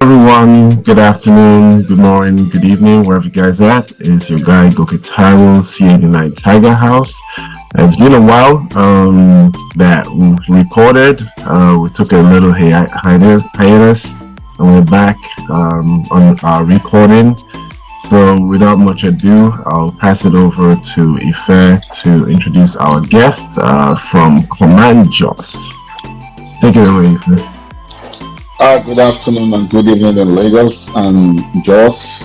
Everyone, good afternoon, good morning, good evening, wherever you guys are at. It's your guy Goke Tyrell, C89 Tiger House. It's been a while that we've recorded. We took a little hiatus and we're back on our recording. So without much ado, I'll pass it over to Ife to introduce our guests from Commandos. Take it away, Ife. Good afternoon and good evening in Lagos and Jos.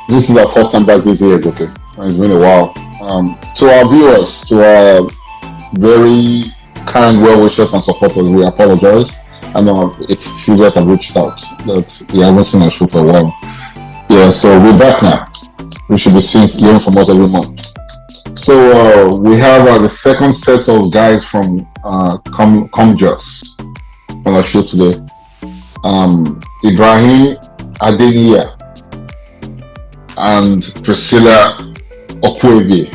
This is our first time back this year, okay? It's been a while. To our viewers, to our very kind well-wishers and supporters, we apologize. I know if you guys have reached out, that we haven't seen a show for a while. Yeah, so we're back now. We should be hearing from us every month. So we have the second set of guys from Comjust on our show today. Ibrahim Adeniya and Priscilla Okwevie.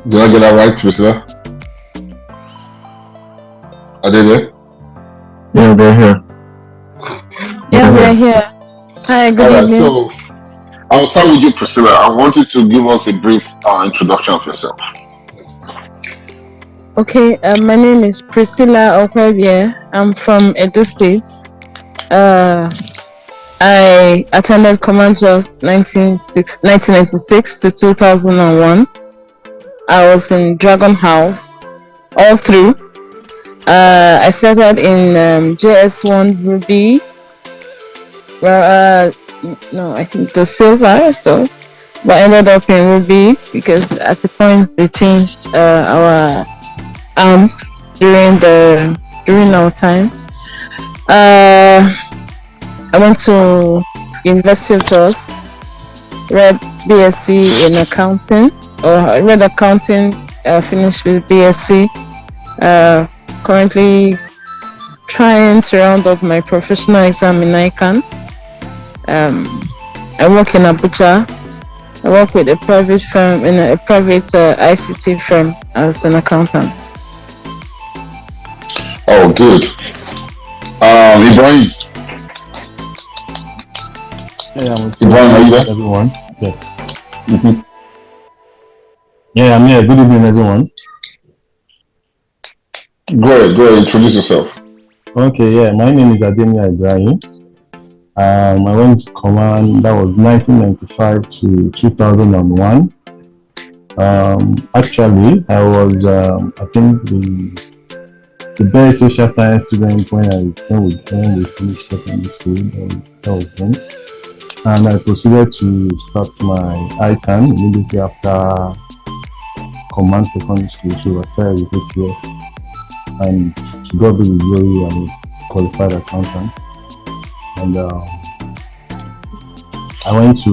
Did I get that right, Priscilla? Are they there? Yeah, they're here. Yeah, we're here. Hi, good evening. So I'll start with you, Priscilla. I want you to give us a brief introduction of yourself. Okay, my name is Priscilla Okwevie. I'm from Edo State. I attended Commandos 1996 to 2001. I was in Dragon House all through. I started in JS1 Ruby. Well, no, I think the silver, so but I ended up in Ruby because at the point they changed our arms during our time. I went to University of Jos, read BSc in accounting, or read accounting, finished with BSc. Currently trying to round up my professional exam in ICANN. I work in Abuja. I work with a private firm, in a private ICT firm as an accountant. Oh, good. Ibrahim. Yeah, Ibrahim, are you there? Everyone. Yes. Mm-hmm. Yeah, I'm here. Good evening, everyone. Go ahead, introduce yourself. Okay, yeah, my name is Ademiya Ibrahim. I went to command, that was 1995 to 2001. Actually, I was, I think, the best social science student when we finished secondary school. That was then. And I proceeded to start my ICANN immediately after command secondary school. So I started with 8 years. And to God be the glory, I'm a qualified accountant. And I went to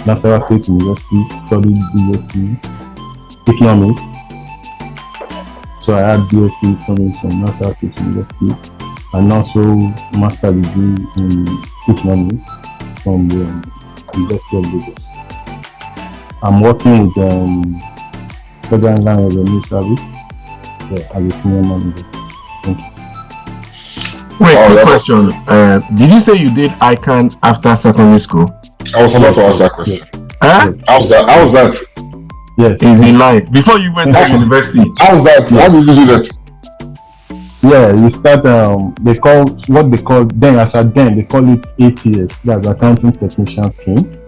Naija State University, studied BSc Economics. So I had BSc Economics from Naija State University and also master degree in Economics from the University of Lagos. I'm working with Federal Land Revenue Service as a senior manager. Thank you. Wait, quick question. Did you say you did ICANN after secondary school? I was about to ask that question. Yes. Huh? Yes. How's that? Yes. Is he lying? Before you went to university? How's that? How did you do that? Yeah, you start. They call they call it ATS. That's accounting technician scheme.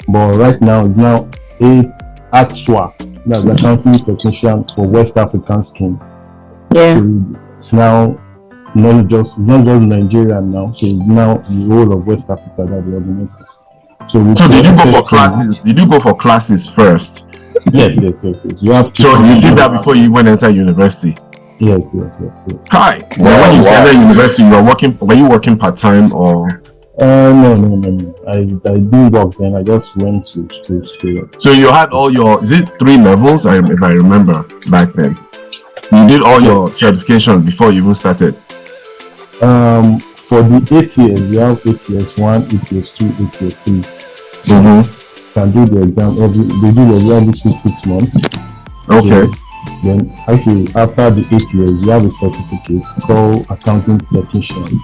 But right now it's now ATSWA. That's accounting technician for West African scheme. Yeah. So it's now not just Nigeria now. So it's now the whole of West Africa that they organize. So did you go for classes? Did you go for classes first? Yes. You have to. So you did that before you went to enter university? Yes. Hi. When you started university, were you working part-time or? No. I didn't work then. I just went to school. So you had all your, is it 3 levels? If I remember back then. You did all your certifications before you even started? For the 8 years, you have ATS1, ATS2, ATS3. Mm-hmm. You can do the exam they do the exam every 6 months. Okay. So, then actually after the 8 years, you have a certificate called accounting technician.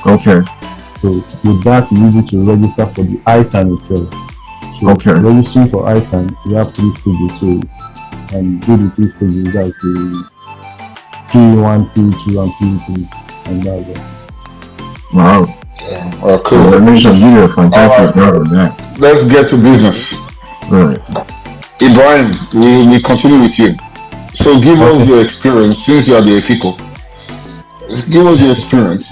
Okay. So with that, you use it to register for the ICANN itself. So Okay. registering for ICANN, we have 3 stages. So and do the 3 stages. That's the P1, P2, and P3, and that's it. Wow. Cool. Congratulations, you did a fantastic job on that. Let's get to business. Right. Ibrahim, we continue with you. So give us your experience since you are the EFICO. Give us your experience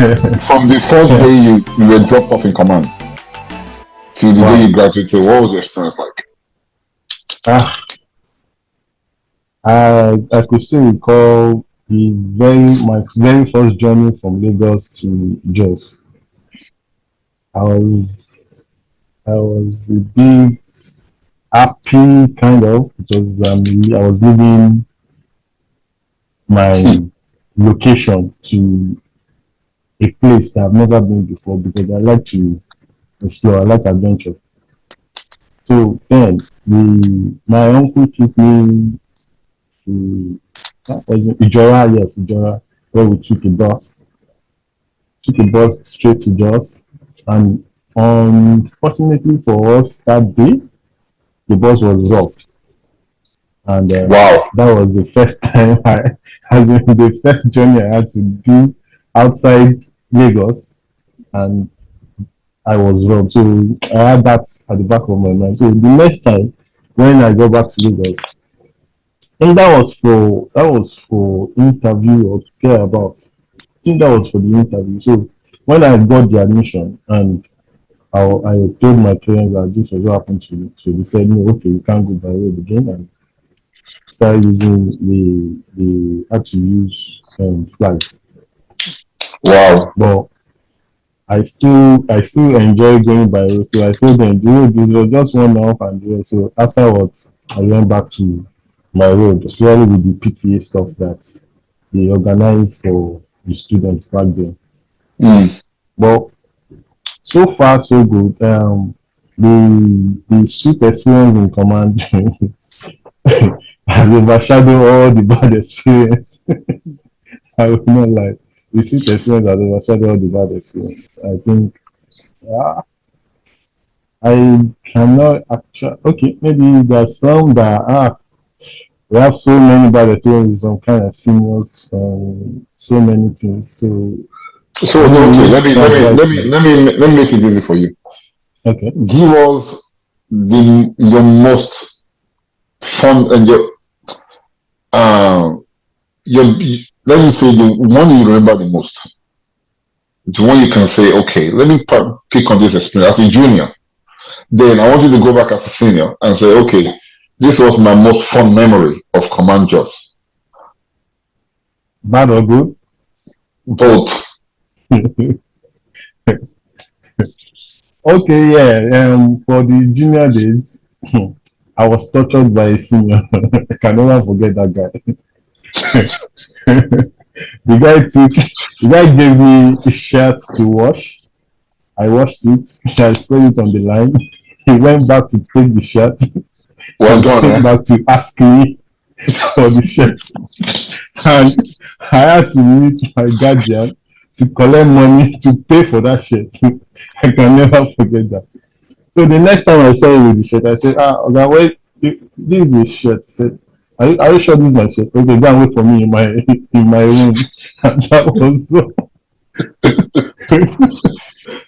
from the first day you were dropped off in command to the day you graduated. What was your experience like? I could still recall my very first journey from Lagos to Jos. I was a bit happy kind of because I was leaving my location to a place that I've never been before because I like to explore, I like adventure. So then my uncle took me to Ijora, yes, Ijora, where we took a bus. Took a bus straight to Jos, and unfortunately for us that day, the bus was robbed, and Wow. that was the first time as in the first journey I had to do outside Lagos, and I was robbed. So I had that at the back of my mind. So the next time when I go back to Lagos, I think that was for interview or care about. I think that was for the interview. So when I got the admission and I told my parents that this was what happened to me, so they said no, okay, you can't go by road again, and started using the had to use flights. Wow. But I still enjoy going by road. So I told them, this was just 1 hour and the rest. So afterwards, I went back to my road, especially with the PTA stuff that they organized for the students back then. But so far so good. The sweet experience in command has overshadowed all the bad experience. I would not lie. The sweet experience has overshadowed all the bad experience. I think I cannot actually. Okay, maybe there's some that we have so many bad experiences, some kind of seniors, so many things. So okay, let me make it easy for you. Okay. Give us your most fun and your let me say the one you remember the most. The one you can say, okay, let me pick on this experience as a junior. Then I want you to go back as a senior and say, okay, this was my most fun memory of Command Jos. Bad or good? Both. Okay, yeah. For the junior days, I was tortured by a senior. I can never forget that guy. The guy gave me a shirt to wash. I washed it. I spread it on the line. He went back to take the shirt. Well done, came back to ask me for the shirt. And I had to meet my guardian to collect money to pay for that shirt. I can never forget that. So the next time I saw him with the shirt, I said, okay, wait, this is the shirt. He said, are you sure this is my shirt? Okay, go and wait for me in my room. And that was so.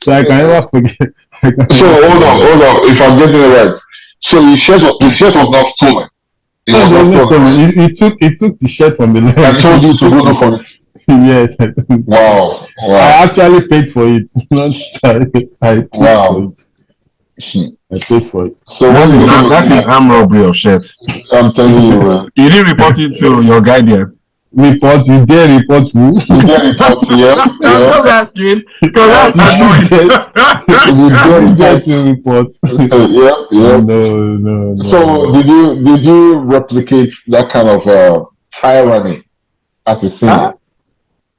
So I can never forget. Hold on. If I'm getting it right, so the shirt was not stolen. He took the shirt from the line. I told you to go look for it. Yes. Wow. I actually paid for it. Not I paid for it. I paid for it. So that is armed robbery of shirts. I'm telling you, you didn't report it to your guardian. Report? You dare report who? You dare report? Yeah. I'm just asking because that's You dare to report? Yeah. No. So did you replicate that kind of tyranny as a senior?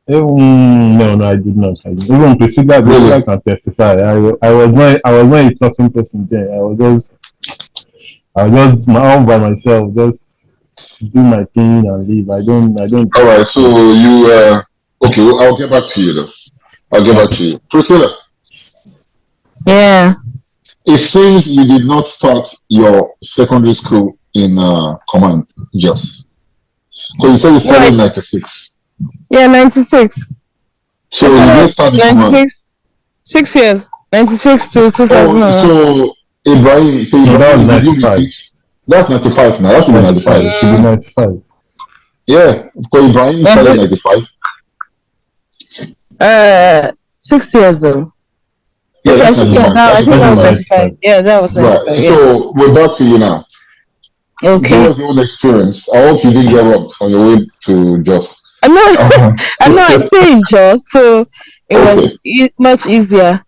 No, I did not. Even Priscilla can testify. I was not a talking person there. I was just all by myself, just do my thing and leave. I don't. All right. So you okay? I'll get back to you though. I'll get back to you. Priscilla, Yeah. it seems you did not start your secondary school in command, just. So you said you started No, in 96. yeah, 96. I So you started didn't start in command. 96, 6 years, 96 to Oh, 2001. so No, that was Ibrahim, did you 95. repeat? That's 95 now. That should be 95. 95. It should be 95. Yeah, because Ibrahim Was started it 95. 6 years though? Yeah, Okay, I that's think yeah, 95. that That's I think That that supposed to is was be 95. 95. Yeah, that was right. 95. Yeah. So we're back to you now. Give Okay. us your own experience. I hope you didn't get robbed on your way to Jos. I know. I know. I stay in Jos, so it was Okay. much easier.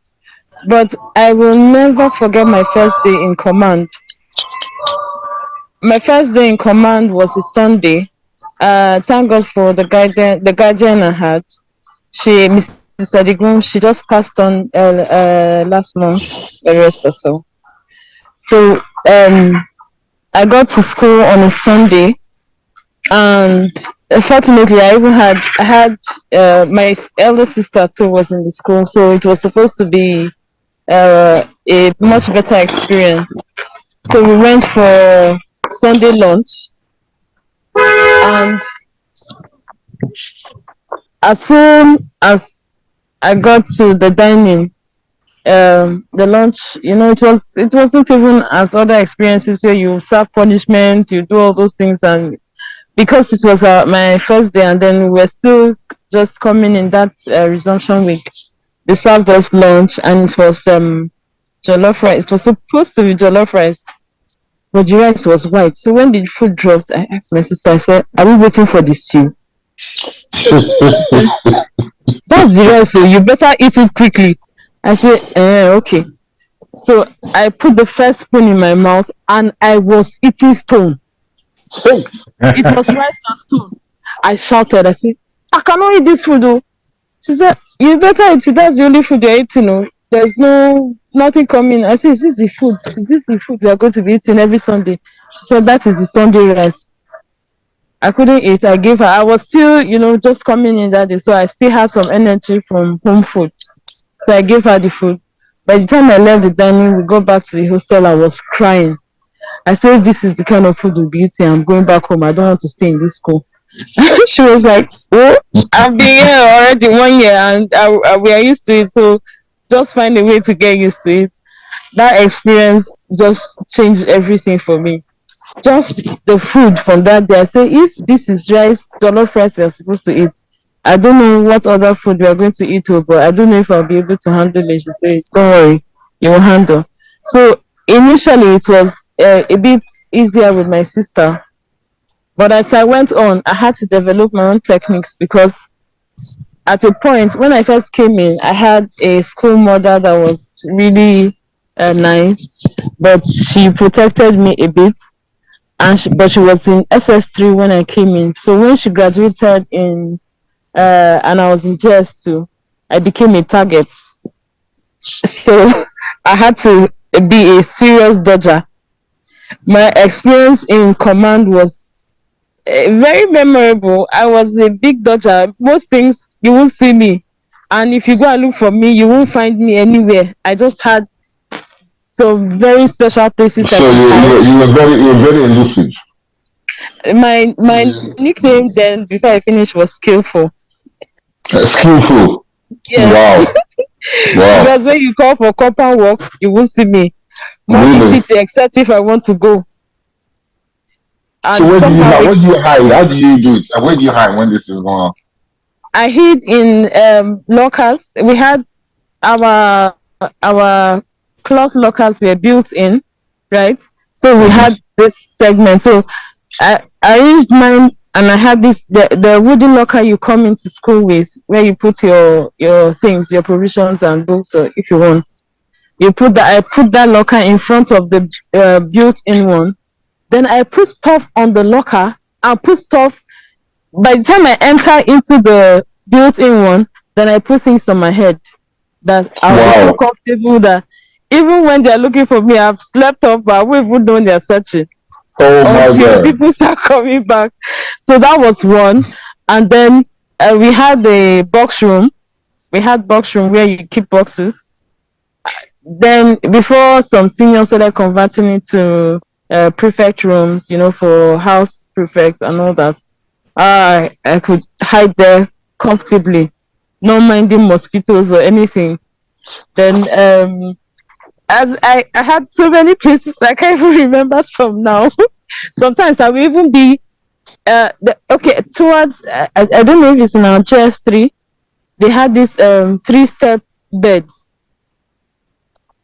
But I will never forget my first day in command. My first day in command was a Sunday. Thank God for the guardian I had. Mrs. Adigum, she just passed on last month, August or so. So I got to school on a Sunday, and fortunately, I had my elder sister too was in the school, so it was supposed to be a much better experience. So we went for Sunday lunch, and as soon as I got to the dining, the lunch, it wasn't even as other experiences where you serve punishment, you do all those things, and because it was my first day, and then we were still just coming in that resumption week, they served us lunch, and it was jollof rice. It was supposed to be jollof rice, but the rice was white. So when the food dropped, I asked my sister, I said, "Are we waiting for the stew?" That's the rice, so you better eat it quickly. I said, okay. So I put the first spoon in my mouth, and I was eating stone. Hey, It was rice and stone. I shouted, I said, "I cannot eat this food though." She said, "You better eat it. That's the only food you're eating. Oh. There's nothing coming." I said, "Is this the food? Is this the food we are going to be eating every Sunday?" She said, "That is the Sunday rice." I couldn't eat. I gave her. I was still, just coming in that day, so I still had some energy from home food. So I gave her the food. By the time I left the dining, we got back to the hostel. I was crying. I said, "This is the kind of food we'll be eating. I'm going back home. I don't want to stay in this school." She was like, "Oh, I've been here already 1 year, and we are used to it. So just find a way to get used to it." That experience just changed everything for me. Just the food from that day. I say, if this is jollof rice we are supposed to eat, I don't know what other food we are going to eat, but I don't know if I'll be able to handle it. She said, "Don't worry, you will handle." So initially it was a bit easier with my sister, but as I went on, I had to develop my own techniques because at a point when I first came in, I had a school mother that was really nice, but she protected me a bit, but she was in SS3 when I came in. So when she graduated and I was in JS2, I became a target. So I had to be a serious dodger. My experience in command was very memorable. I was a big dodger. Most things you won't see me, and if you go and look for me, you won't find me anywhere. I just had some very special places I so could hide. you were very elusive. My nickname then before I finished was Skillful. Skillful. Yes, Wow. Wow. because when you call for compound work, you won't see me. Morning Really? PT, except if I want to go, So and somehow where do you hide? How do you do it? And where do you hide when this is going on? I hid in lockers. We had our cloth lockers were built in, right? So we Hmm. had this segment. So I arranged mine, and I had the wooden locker you come into school with, where you put your things, your provisions and books, or if you want. I put that locker in front of the built-in one. Then I put stuff on the locker and put stuff. By the time I enter into the built-in one, then I put things on my head that I'll be so Wow. comfortable that even when they're looking for me, I've slept off, but I won't even know they're searching Oh my until God. people start coming back. So that was one. And then we had the box room. We had box room where you keep boxes. Then before some seniors started converting it to prefect rooms, for house prefect and all that, I could hide there comfortably, not minding mosquitoes or anything. Then as I had so many places I can't even remember some now. Sometimes I will even be towards I don't know if it's in our GS3. They had this 3-step beds.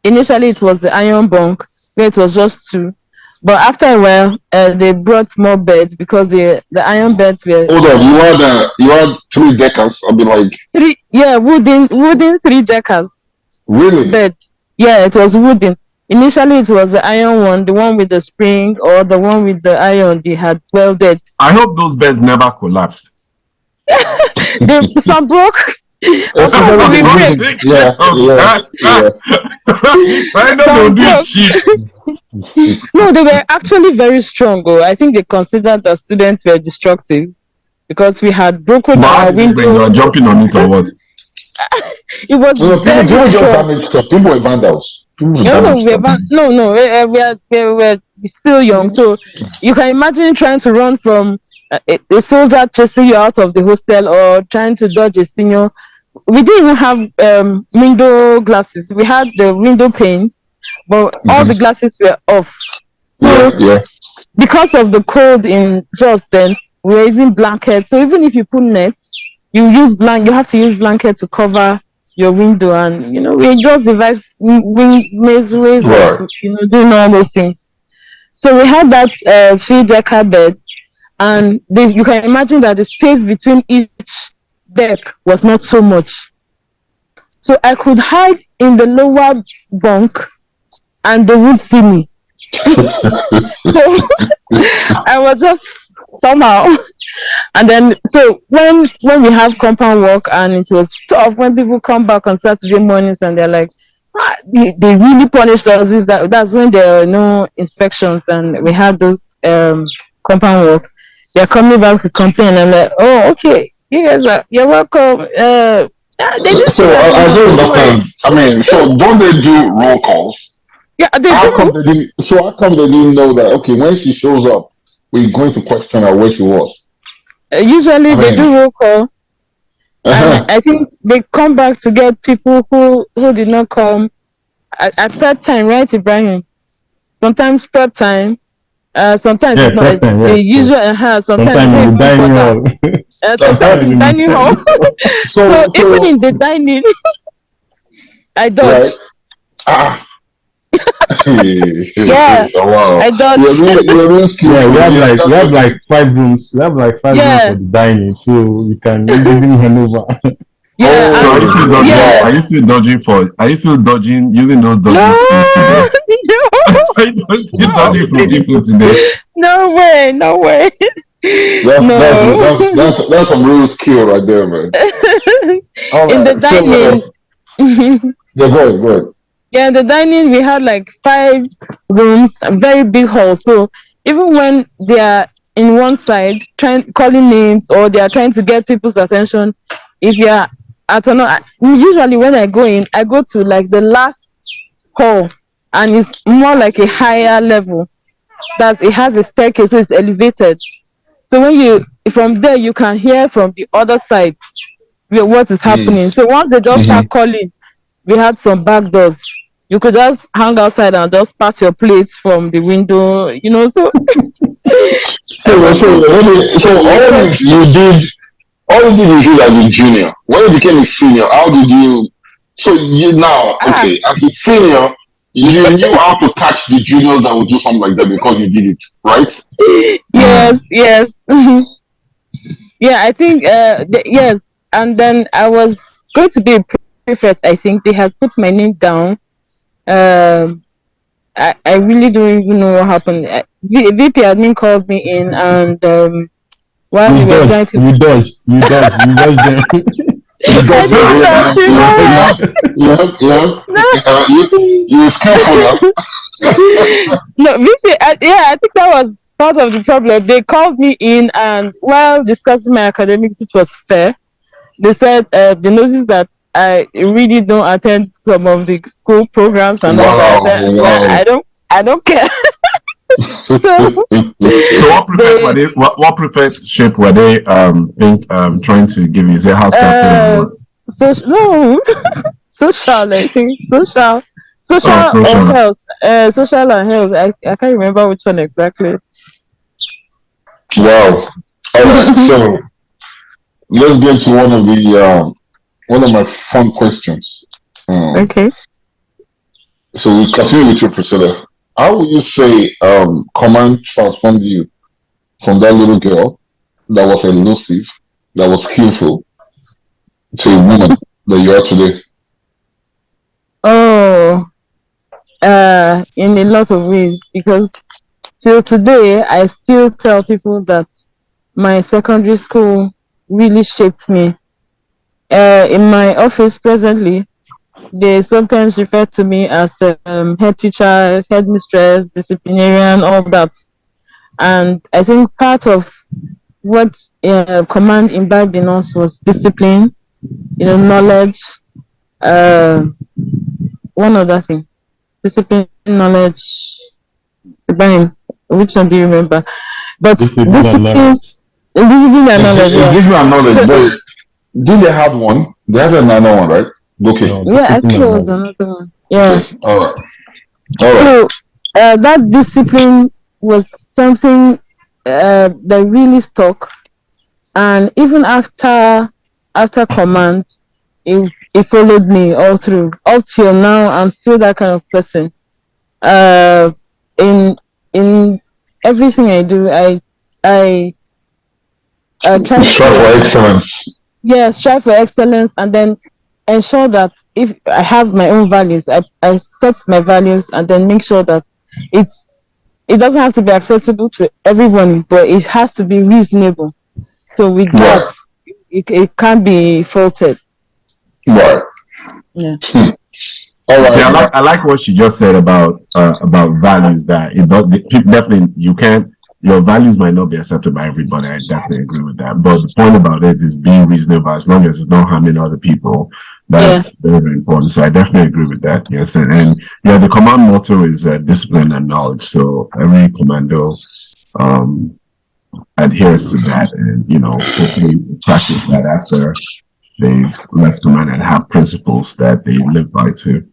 Initially it was the iron bunk where it was just two, but after a while they brought more beds because the iron beds were Hold on, you had 3 deckers. I'll be like, three, yeah, wooden 3-deckers really? bed. Yeah, it was wooden. Initially it was the iron one, the one with the spring, or the one with the iron they had welded. I hope those beds never collapsed. Some broke. Okay, Some yeah. I know they'll do it cheap. No, they were actually very strong. Oh, I think they considered the students were destructive because we had broken our window. You are jumping on it or what? It was People very just strong. damaged stuff. People were vandals. We're still young, so you can imagine trying to run from a soldier chasing you out of the hostel or trying to dodge a senior. We didn't even have window glasses. We had the window panes, but all the glasses were off. So because of the cold in Jos, then we were using blankets. So even if you put nets, you have to use blanket to cover your window, and we just devised ways of doing all those things. So we had that 3-decker bed, and you can imagine that the space between each deck was not so much. So I could hide in the lower bunk, and they would see me. So I was just somehow. And then, so when we have compound work, and it was tough when people come back on Saturday mornings and they're like, they really punished us. That's when there are no inspections, and we had those compound work. They're coming back to complain, and I'm like, oh, okay, you're welcome. So I don't understand. I mean, so don't they do roll calls? Yeah, they do. How come they didn't know that? Okay, when she shows up, we're going to question her where she was. Usually they do roll call. I think they come back to get people who did not come at prep time, right, Ibrahim? Sometimes prep time. Sometimes it's not. Time, the usual. Sometimes in the dining hall. Sometimes in the dining hall. So even in the dining, I dodge. Right. Yeah. Oh, wow. I dodge. We have like 5 rooms. We have like 5 rooms for the dining, so you can easily hand over. Yeah. So are you still dodging? Yeah. Are you still dodging using those dodging skills today? Are you still dodging from people today? No way. That's some real skill right there, man. In the dining. Go ahead. Yeah, in the dining we had like 5 rooms, a very big hall. So even when they are in one side calling names, or they are trying to get people's attention, if you are usually when I go in, I go to like the last hall, and it's more like a higher level. That it has a staircase, so it's elevated. So when from there you can hear from the other side what is happening. So once they just start calling, we had some back doors. You could just hang outside and just pass your plates from the window, so. So all this you did as a junior. When you became a senior, how did you? So you now, okay, as a senior, you knew how to catch the juniors that would do something like that because you did it, right? Yes. Yeah, I think yes. And then I was going to be a prefect. I think they had put my name down. I really don't even know what happened. VP admin called me in, and while we were trying to... You dodged them. You careful. No, VP, I think that was part of the problem. They called me in, and while discussing my academics, which was fair, they said they noticed that I really don't attend some of the school programs and all that. Wow, I don't care. So So what prefect were they they? What prefectship were they? Trying to give you? Is it house captain or uh what? no social, I think Oh, social or social. health, social and health. I can't remember which one exactly. wow. All right, so let's get to one of my fun questions. Um, Okay. so we continue with you, Priscilla. How would you say command transformed you from that little girl that was elusive, that was skillful, to a woman that you are today? Oh, in a lot of ways, because till today I still tell people that my secondary school really shaped me. In my office presently, they sometimes refer to me as head teacher, headmistress, disciplinarian, all that. And I think part of what command imbibed in us was discipline, knowledge, uh, one other thing, discipline, knowledge, Brian, which one do you remember? But Discipline and discipline, knowledge. discipline and knowledge, It yeah. gives me a knowledge, So, but did they have one? They have another one, right? Okay, No, yeah, I discipline think it and was knowledge. another one. Yeah. okay, all right. So that discipline was something that really stuck, and even after command, it followed me all through up till now. I'm still that kind of person. Uh, in in everything I do, I try Strive to, for excellence. yeah, strive for excellence, and then ensure that if I have my own values, I set my values and then make sure that it's it doesn't have to be acceptable to everyone, but it has to be reasonable. So with that, Right, it can't be faulted. right. Yeah. Hmm. All Okay, right. I like what she just said about values. That it don't, definitely you can't. Your values might not be accepted by everybody. I definitely agree with that. But the point about it is being reasonable, as long as it's not harming other people. Yeah. That's very, very important. So I definitely agree with that. Yes, and yeah, the command motto is discipline and knowledge. So every commando um, adheres to that, and hopefully practice that after they've left command and have principles that they live by too.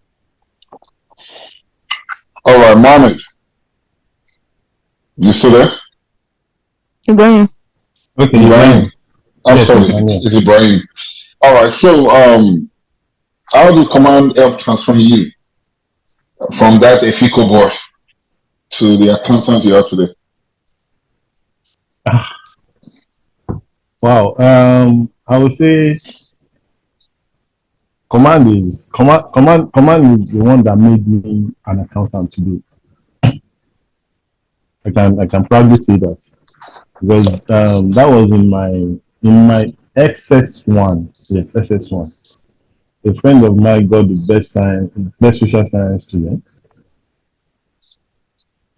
All right, Mohammed, you still there? Ibrahim. Okay, Ibrahim. Ibrahim. I'm Yes, sorry, yes, I'm here. it's Ibrahim. All right, so how did command help transform you from that Efiko boy to the accountant you are today? Ah, wow. I would say command is the one that made me an accountant today. I can proudly say that because that was in my XS1. Yes, SS1. A friend of mine got the best social science student.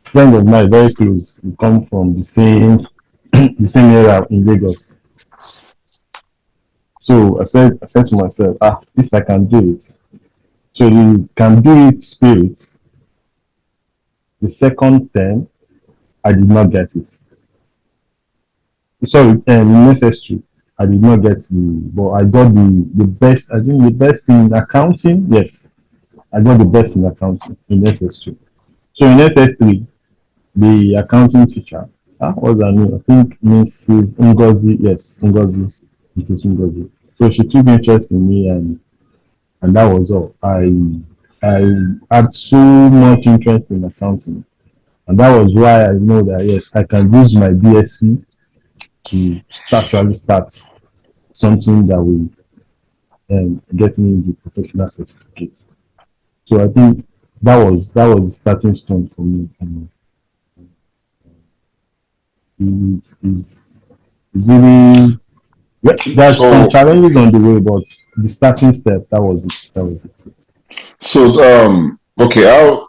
Friend of mine, very close. We come from the same the same area in Lagos. So I said to myself, this I can do it. So the can do it spirit. The second term, I did not get it. Sorry, in SS2, I did not get but I got the best. I think the best in accounting. Yes, I got the best in accounting in SS2. So in SS3, the accounting teacher, what's her name? I think Mrs. Ngozi. Yes, Ngozi. Mrs. Ngozi. So she took interest in me, and that was all. I had so much interest in accounting, and that was why I know that yes, I can use my BSc to actually start something that will get me the professional certificate. So I think that was the starting stone for me. And it's really, yeah, there's some So, challenges on the way, but the starting step, that was it. That was it. okay, how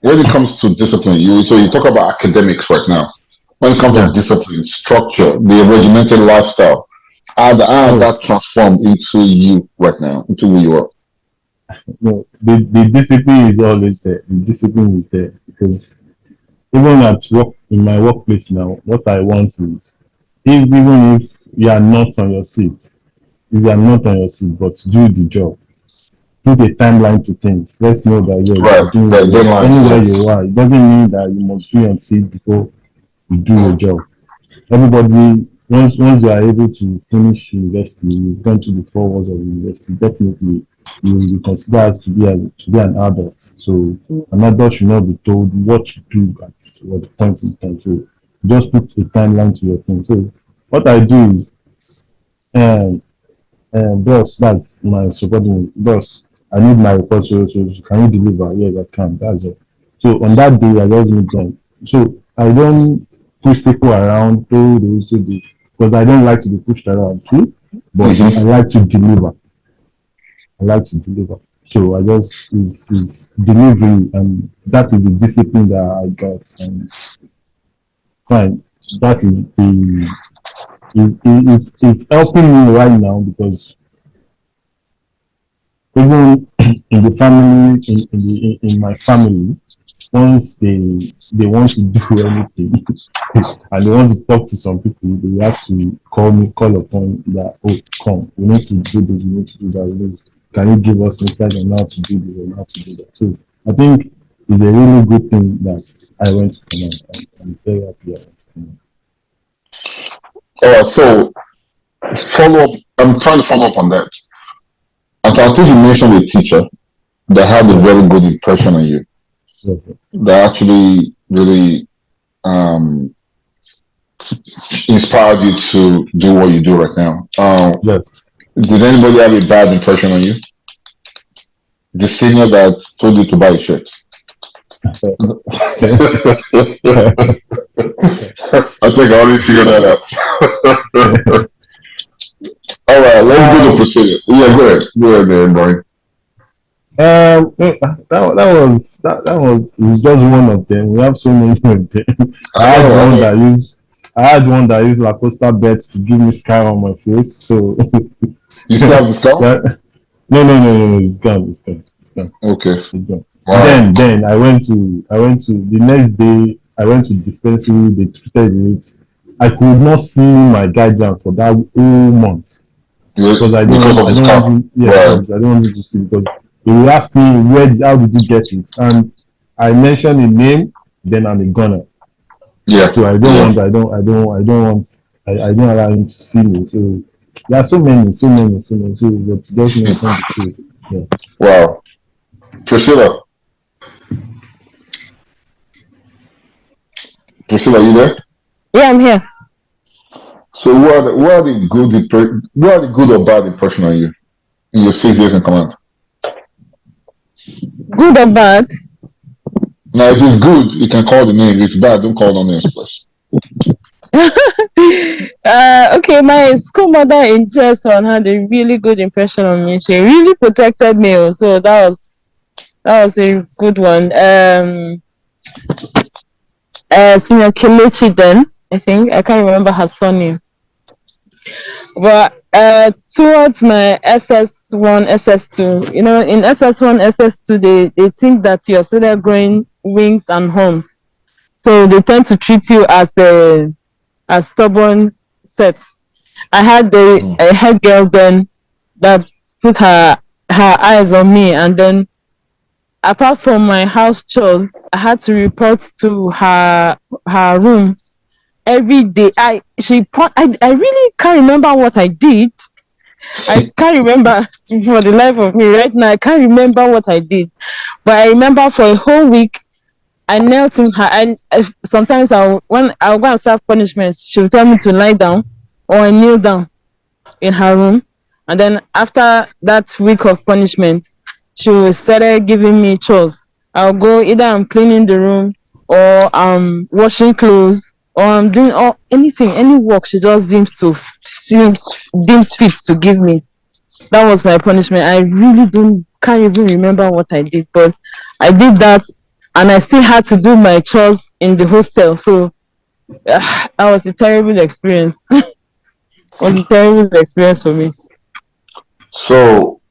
when it comes to discipline, you talk about academics right now. When it comes to Yeah. discipline, structure, the regimented lifestyle, How Oh, that transformed into you right now, into who you are? no, the discipline is always there. The discipline is there because even at work, in my workplace now, what I want is, if even if you are not on your seat, if you are not on your seat, but do the job, put a timeline to things. Let's know that yes, you Right, are doing right, your work. deadlines, Anywhere yeah. you are, it doesn't mean that you must be on seat before you do your job. Everybody, once you are able to finish university, you've gone to the 4 walls of university, definitely you will be considered as to be an adult. So an adult should not be told what to do at what point in time. So just put a timeline to your thing. So what I do is, um, boss, that's my subordinate. Boss, I need my report. So can you deliver? Yes, I can. That's it. So on that day, I just meet them. So I don't push people around. Oh, they do this because I don't like to be pushed around too. But I Mm-hmm. like to deliver. I like to deliver. So I just is delivery, and that is the discipline that I got. And fine, that is it's helping me right now because even in the family, in my family, once they want to do anything and they want to talk to some people, they have to call upon that, oh, come, we need to do this, we need to do that, can you give us insight on how to do this and how to do that? So I think it's a really good thing that I went to command. I'm very happy I went to command. All right, so follow up. I'm trying to follow up on that. And so I think you mentioned a teacher that had a Yes, very good impression on you. yes, yes, That actually really um, inspired you to do what you do right now. yes. Did anybody have a bad impression on you? The senior that told you to buy a shirt. I think I already figured that out. All right, let's go to um, procedure. Yeah, go ahead. Go ahead, there, boy. that was just one of them. We have so many of them. I I had know, I one know. that used I had one that used La Costa bet to give me scar on my face. So You still have the scar? that, no, it's gone, it's gone, Okay. it's gone. Wow. Then I went to the next day. I went to dispensary. They treated it. I could not see my guardian for that whole month because Because of I the don't want scar. you, yeah, Right. because I don't want you to see, because they will ask me how did you get it, and I mention a name, then I'm a gunner. Yeah. So Yeah. I don't allow him to see me. So there are so many. So but just mention the two. Yeah. Wow. Priscilla. Priscilla, you there? Yeah, I'm here. So what are the good or bad impression on you in your 6 years in command? Good or bad? Now, if it's good, you can call the name. If it's bad, don't call no names, please. Okay, my school mother in Jason had a really good impression on me. She really protected me, so that was a good one. Senior Kelechi then, I think. I can't remember her surname. But towards my SS1, SS2, in SS1, SS2, they think that you're still there growing wings and horns. So they tend to treat you as stubborn set. I had Mm. a head girl then that put her eyes on me, and then apart from my house chores, I had to report to her room every day. I really can't remember what I did. I can't remember for the life of me right now. I can't remember what I did, but I remember for a whole week I knelt in her. Sometimes when I'll go and serve punishment, she'll tell me to lie down or I kneel down in her room, and then after that week of punishment, she started giving me chores. I'll go, either I'm cleaning the room or I'm washing clothes or I'm doing anything, any work she just seems deems fit to give me. That was my punishment. I really don't can't even remember what I did, but I did that, and I still had to do my chores in the hostel. So that was a terrible experience. was a terrible experience for me. So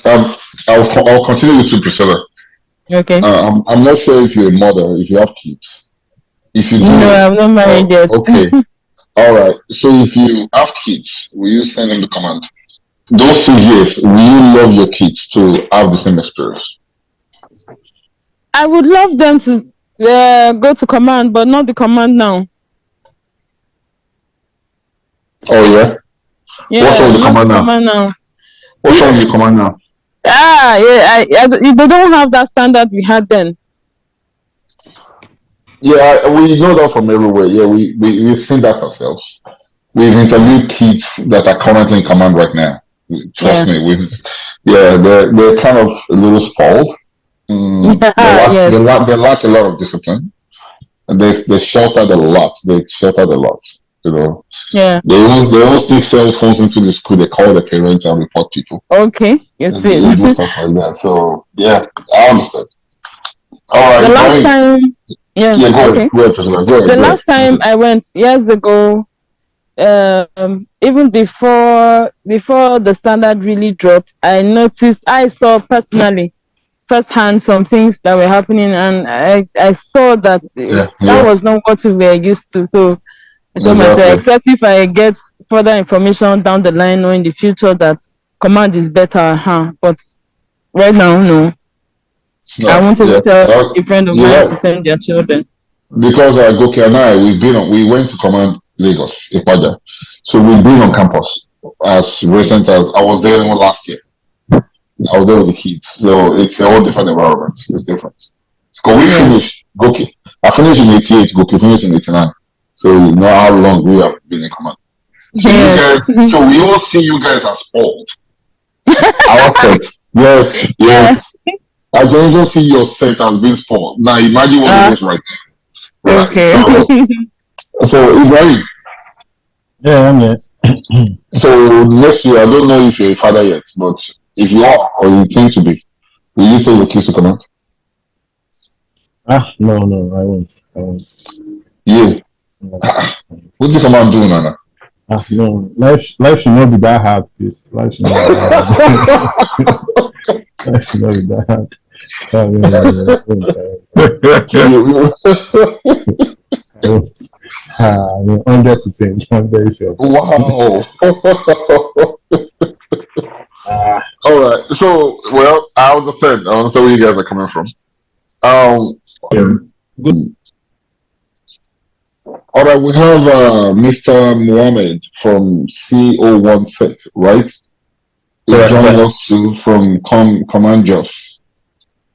I'll continue with you, Priscilla. Okay. I'm not sure if you're a mother, if you have kids. If you do, No, I'm not married yet. okay. All right. So if you have kids, will you send them the command? Those 2 years, will you love your kids to have the same experience? I would love them to go to command, but not the command now. Oh yeah. What's Yeah, wrong with the not the command now? command now. What's wrong with the command now? They don't have that standard we had then. Yeah, we know that from everywhere. Yeah, we've seen that ourselves. We've interviewed kids that are currently in command right now. Trust me, they're kind of a little spoiled. Yes. They lack a lot of discipline. And they sheltered a lot. They sheltered a lot. You know. Yeah. They always take cell phones into the school. They call the parents and report people. Okay, you see. They do stuff like that. So yeah, I understand. All right. The last time, go ahead. Go ahead. The last time I went years ago, even before the standard really dropped, I saw personally firsthand some things that were happening, and I saw that that was not what we were used to. So I told myself, except if I get further information down the line or in the future that command is better, but right now, no. I wanted to tell a friend of mine to send their children. Because Goki and I, we went to command Lagos, Ipaja. So we've been on campus as recent as I was there last year. I was there with the kids. So it's a whole different environment. It's different. Because we finished, Goki. I finished in 88, Goki finished in 89. So you know how long we have been in command. So you guys, so we all see you guys as old. Our sets. Yes. I don't just see your set as being spoiled. Now imagine what it is right now. Right. Okay. So Ibrahim. Yeah, I'm here. So next year, I don't know if you're a father yet, but if you are or you think to be, will you say your kids to command? No, I won't. Yeah. What do you command do, Nana? No, life should not be that hard, please. Life should not be that hard. Life should not be that hard. 100%. I'm very sure. Wow. All right. So, well, I understand where you guys are coming from. Good. All right, we have Mr. Mohammed from CO1 set, right? He's joining us from Command Jos.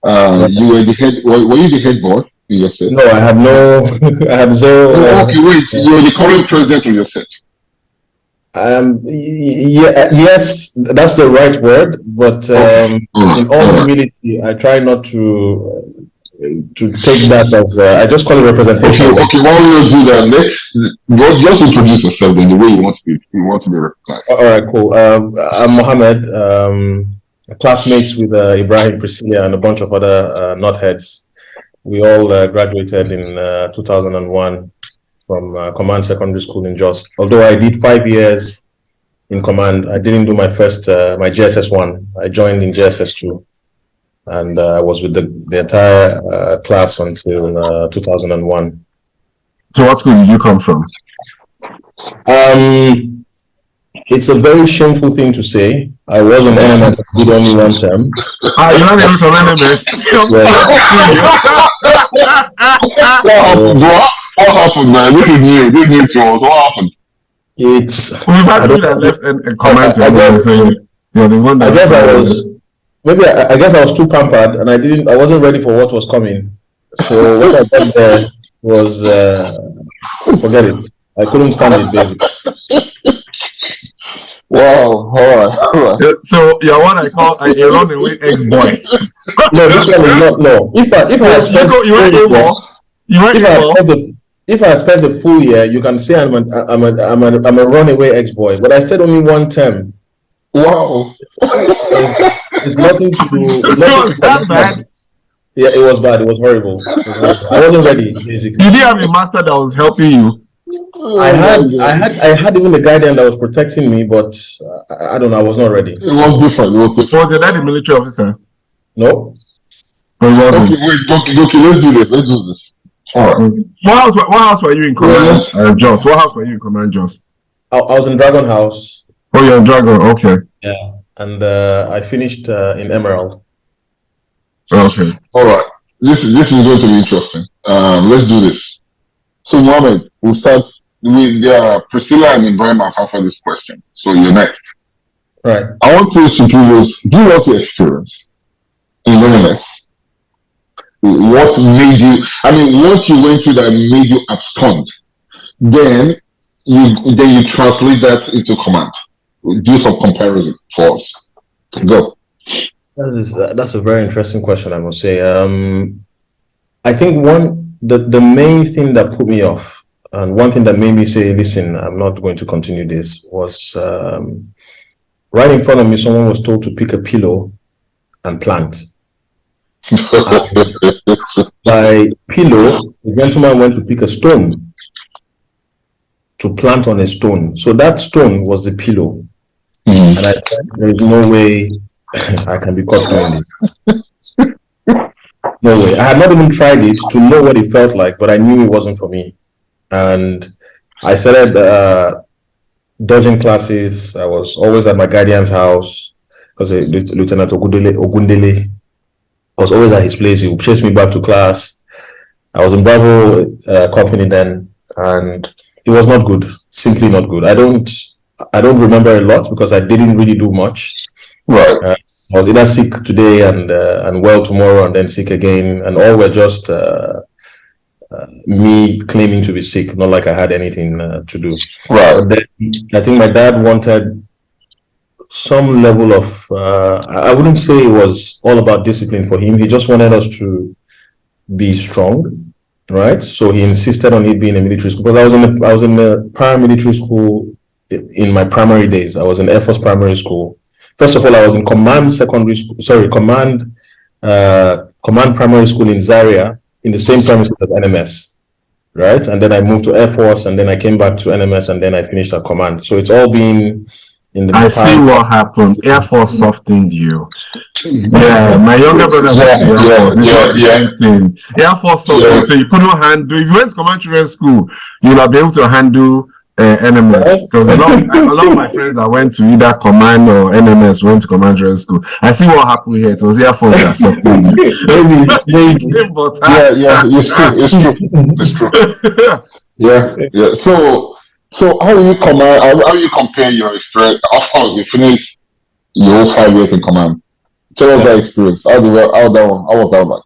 You were the head. Were you the head boy in your set? No, I had no. I had zero. Okay, wait. You're the current president of your set. Yes, that's the right word. But in all humility, I try not to take that as I just call it representation. Okay. Why don't you do that? Just introduce yourself in the way you want to be recognized. All right, cool. I'm Mohammed. Classmates with Ibrahim, Priscilla, and a bunch of other knotheads. We all graduated in 2001 from Command Secondary School in Jos. Although I did 5 years in Command, I didn't do my first, my GSS 1. I joined in GSS 2. And I was with the entire class until 2001. So what school did you come from? It's a very shameful thing to say. I was an NMS, I did only one term. You're not even from NMS? What happened, man? This is new to us. What happened? It's... We might be that left and comment to NMS, so you're the one that... I guess I was... Maybe I guess I was too pampered and I wasn't ready for what was coming. So what I did there was forget it. I couldn't stand it basically. Wow, all right. So you're what I call a runaway ex-boy. No, this one is not. No. If I had spent if I had spent a full year, you can say I'm a runaway ex-boy. But I stayed only one term. Wow. It's nothing to do. It's nothing that bad. Yeah, it was bad. It was horrible. I wasn't ready, basically. Did you have a master that was helping you? I had even the guardian that was protecting me, but I don't know. I was not ready. It was different. Was your dad a military officer? No. But it wasn't. Okay, wait. Okay, let's do this. All right. What house were you in command, Joss? What house were you in command, Joss? I was in Dragon House. Oh, you're in Dragon. Okay. Yeah, and I finished in Emerald. Okay. All right. This is going to be interesting. Let's do this. So, Mohammed, we'll start with Priscilla and Ibrahim have answered this question. So, you're next. Right. I want you to give us your experience in NMS. What made you? I mean, what you went through that made you abscond. Then you translate that into command. Do some comparison for us. Go. That's a very interesting question, I must say. I think the main thing that put me off, and one thing that made me say, listen, I'm not going to continue this, was right in front of me, someone was told to pick a pillow and plant. By pillow, the gentleman went to pick a stone to plant on a stone. So that stone was the pillow. And I said, there is no way I can be caught doing it. No way. I had not even tried it to know what it felt like, but I knew it wasn't for me. And I started dodging classes. I was always at my guardian's house because Lieutenant Ogundele was always at his place. He would chase me back to class. I was in Bravo company then, and it was not good. Simply not good. I don't remember a lot because I didn't really do much. Right. I was either sick today and well tomorrow, and then sick again, and all were just me claiming to be sick, not like I had anything to do. Right. But then I think my dad wanted some level of I wouldn't say it was all about discipline for him. He just wanted us to be strong, right? So he insisted on it being a military school, because I was in a paramilitary school in my primary days. I was in Air Force primary school. First of all, I was in command primary school in Zaria, in the same premises as NMS, right? And then I moved to Air Force, and then I came back to NMS, and then I finished at command. So it's all been in the. I see what happened. Air Force softened you. Yeah, my younger brother went to Air Force. Air Force softened, so you couldn't handle. If you went to command children's school, you'll not be able to handle NMS, because a lot of my friends that went to either command or NMS went to command children's school. I see what happened here. It was Air Force that softened you. It's true. Yeah. So how do you command? How do you compare your experience? Of course, you finished your whole 5 years in command. Tell us that experience. How was that like?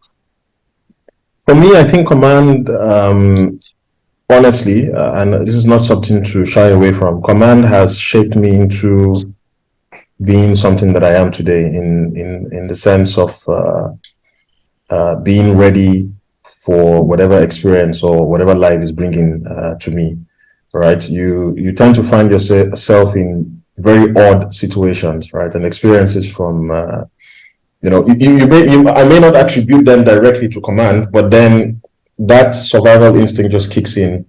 For me, I think command, honestly, and this is not something to shy away from, command has shaped me into being something that I am today, in the sense of being ready for whatever experience or whatever life is bringing to me. Right, you tend to find yourself in very odd situations, right, and experiences from I may not attribute them directly to command, but then that survival instinct just kicks in,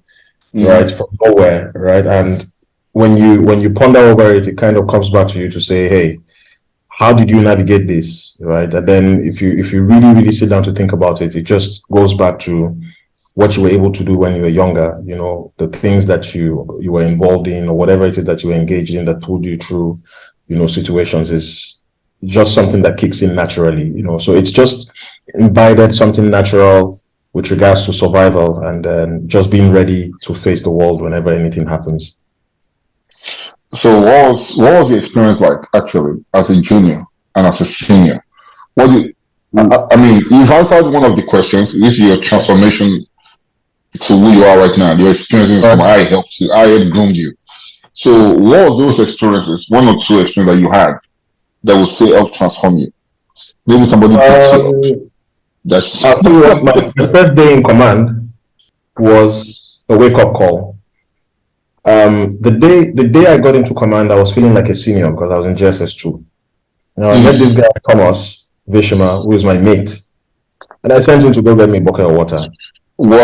right, from nowhere, right, and when you ponder over it, it kind of comes back to you to say, hey, how did you navigate this, right? And then if you really, really sit down to think about it, it just goes back to what you were able to do when you were younger, the things that you were involved in, or whatever it is that you were engaged in that pulled you through, situations, is just something that kicks in naturally, so it's just imbibed something natural with regards to survival, and then just being ready to face the world whenever anything happens. So what was the experience like, actually, as a junior and as a senior? You've answered one of the questions, which is your transformation to who you are right now. Your experiences from I helped you, I had groomed you. So what was those experiences, one or two experiences that you had that would say help transform you? Maybe somebody picks you up. My first day in command was a wake-up call. The day I got into command, I was feeling like a senior because I was in JSS2. Now I met this guy, Thomas Vishima, who is my mate, and I sent him to go get me a bucket of water. What?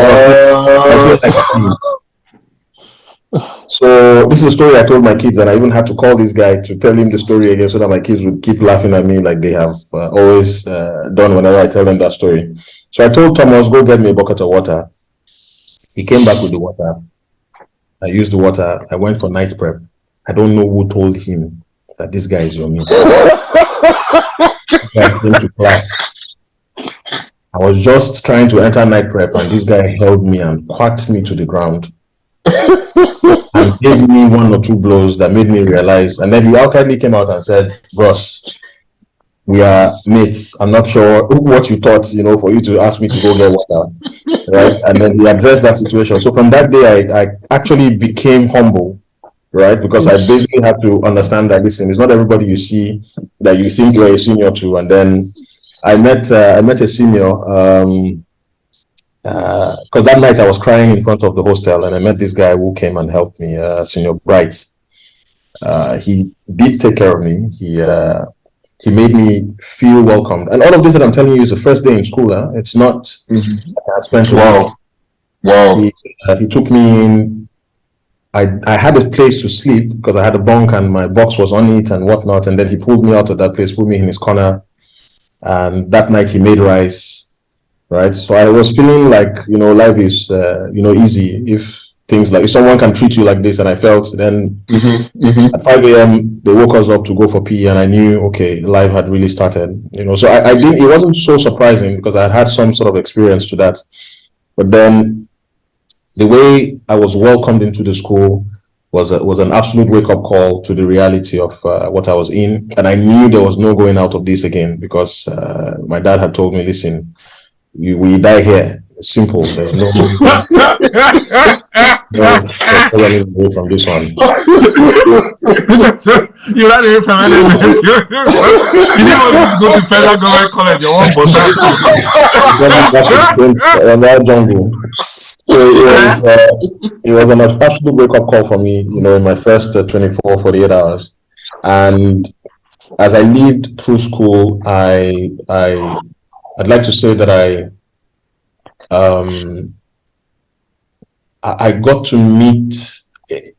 So this is a story I told my kids, and I even had to call this guy to tell him the story again so that my kids would keep laughing at me like they have always done whenever I tell them that story. So I told Thomas, go get me a bucket of water. He came back with the water. I used the water. I went for night prep. I don't know who told him that this guy is your mate. I came to class. I was just trying to enter night prep, and this guy held me and quacked me to the ground and gave me one or two blows that made me realize. And then he outrightly came out and said, "Bros, we are mates. I'm not sure what you thought, for you to ask me to go get water." Right? And then he addressed that situation. So from that day, I actually became humble, right? Because I basically had to understand that, listen, it's not everybody you see that you think you're a senior to. And then I met a senior, because that night I was crying in front of the hostel, and I met this guy who came and helped me, Senior Bright. He did take care of me. He made me feel welcomed. And all of this that I'm telling you is the first day in school. It's not, I spent a Wow. He took me in. I had a place to sleep because I had a bunk and my box was on it and whatnot. And then he pulled me out of that place, put me in his corner. And that night he made rice, right? So I was feeling like, life is, easy if someone can treat you like this. And I felt then at 5 a.m. they woke us up to go for PE, and I knew, okay, life had really started, so I didn't, it wasn't so surprising because I had some sort of experience to that. But then the way I was welcomed into the school was an absolute wake-up call to the reality of what I was in. And I knew there was no going out of this again because my dad had told me, listen, we die here. Simple. There's no away from this one. You ran away from NMS. You didn't want to go to federal government college. You want jungle. So it was an absolute wake-up call for me, in my first 24, 48 hours. And as I lived through school, I'd like to say that I got to meet,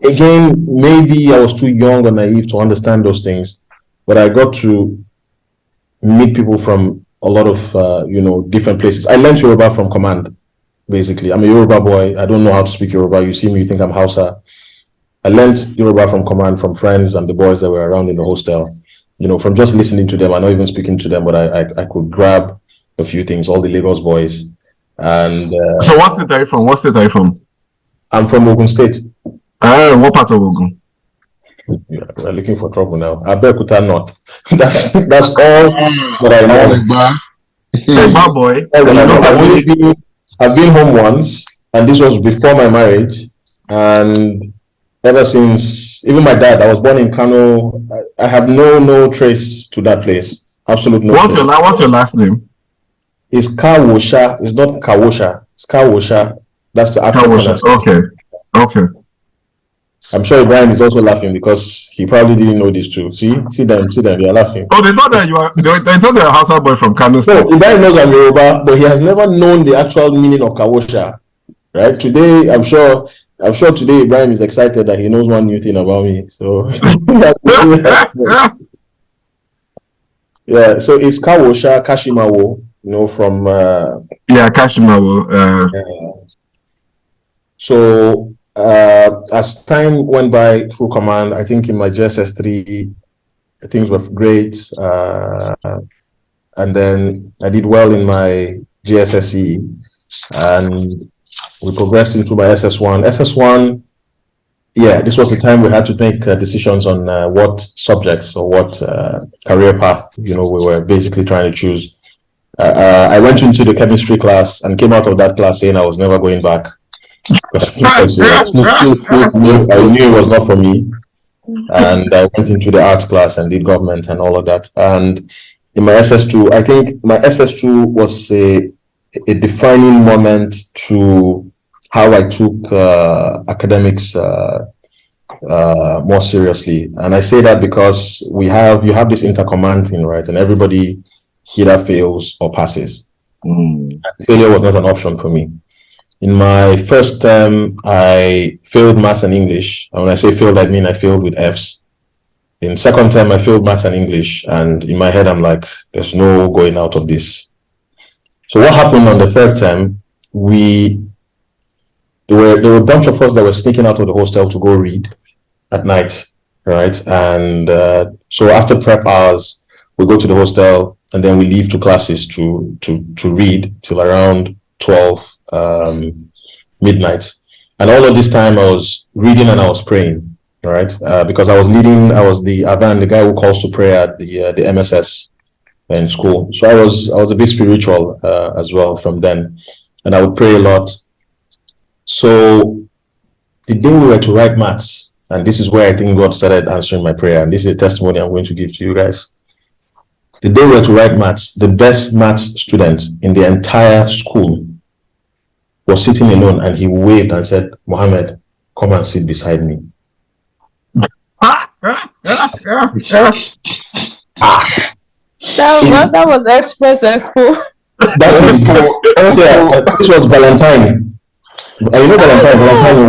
again, maybe I was too young or naive to understand those things, but I got to meet people from a lot of, different places. I learned Yoruba from command, basically. I'm a Yoruba boy. I don't know how to speak Yoruba. You see me, you think I'm Hausa. I learned Yoruba from command, from friends and the boys that were around in the hostel. From just listening to them, I'm not even speaking to them, but I could grab a few things, all the Lagos boys. And so what state are you from? I'm from Ogun State. What part of Ogun? Yeah, we're looking for trouble now. Abeokuta North. That's all that I know. Hey, bad boy. I've been home once, and this was before my marriage. And ever since, even my dad, I was born in Kano. I have no trace to that place. Absolutely no. What's your last name? It's Kawosha. It's not Kawosha. It's Kawosha. That's the actual pronunciation. Okay. I'm sure Ibrahim is also laughing because he probably didn't know this too. See them, they are laughing. Oh, they thought that they thought you're a Hausa boy from Kano State. No, Ibrahim knows I'm Yoruba, but he has never known the actual meaning of Kawosha. Right? Today, I'm sure today Ibrahim is excited that he knows one new thing about me. So yeah, so it's Kawosha, Kashimawo, from Kashimawo. So as time went by through command, I think in my JSS3 things were great, and then I did well in my JSSE, and we progressed into my SS1. SS1, yeah, this was the time we had to make decisions on what subjects or what career path we were basically trying to choose. I went into the chemistry class and came out of that class saying I was never going back. Because I knew it was not for me, and I went into the art class and did government and all of that. And in my SS2, I think my SS2 was a defining moment to how I took academics more seriously. And I say that because you have this intercommand thing, right? And everybody either fails or passes. Failure was not an option for me. In my first term, I failed maths and English. And when I say failed, I mean I failed with Fs. In second term, I failed maths and English. And in my head, I'm like, there's no going out of this. So what happened on the third term, there were a bunch of us that were sneaking out of the hostel to go read at night, right? And so after prep hours, we go to the hostel and then we leave to classes to read till around 12 midnight. And all of this time I was reading and I was praying, right? Because I was the Avan, the guy who calls to prayer at the MSS in school. So I was a bit spiritual as well from then, and I would pray a lot. So the day we were to write maths, and this is where I think God started answering my prayer, and this is a testimony I'm going to give to you guys. The day we were to write maths, the best maths student in the entire school was sitting alone, and he waved and said, "Mohammed, come and sit beside me." That was Express Expo. That is, this was Valentine. You know Valentine.